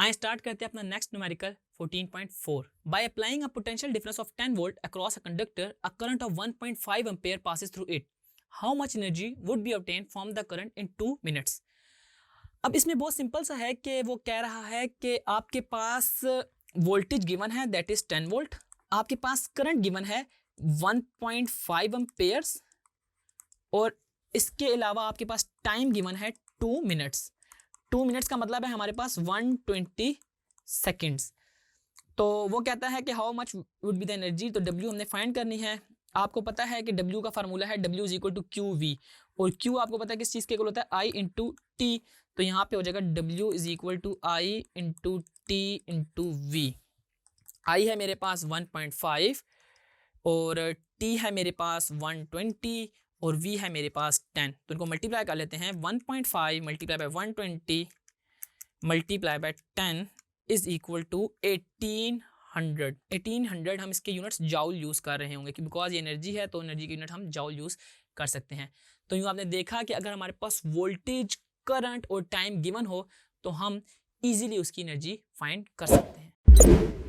आइए स्टार्ट करते हैं अपना next numerical 14.4. By applying a potential difference of 10 volt across a conductor, a current of 1.5 ampere passes through it. How much energy would be obtained from the current in 2 minutes? अब इसमें बहुत simple सा है कि वो कह रहा है कि आपके पास वोल्टेज गिवन है दैट इज 10 वोल्ट, आपके पास करंट गिवन है 1.5 एम्पेयर्स और इसके अलावा आपके पास टाइम गिवन है 2 मिनट्स। 2 मिनट्स का मतलब है हमारे पास 120 सेकेंड्स। तो वो कहता है कि how much would be the energy, तो W हमने फाइंड करनी है। आपको पता है कि W का फार्मूला है W is equal to Q V, और Q आपको पता है किस चीज़ के इक्वल होता है I इंटू टी। तो यहाँ पे हो जाएगा W is equal to I into T into V. I है मेरे पास 1.5 और T है मेरे पास 120 और V है मेरे पास 10। तो इनको मल्टीप्लाई कर लेते हैं। 1.5 multiply by 120 multiply by 10 is equal to 1800। 1800 हम इसके यूनिट्स जाउल यूज़ कर रहे होंगे कि बिकॉज ये एनर्जी है तो एनर्जी के यूनिट हम जाउल यूज़ कर सकते हैं। तो यूँ आपने देखा कि अगर हमारे पास वोल्टेज, करंट और टाइम गिवन हो तो हम इजीली उसकी एनर्जी फाइंड कर सकते हैं।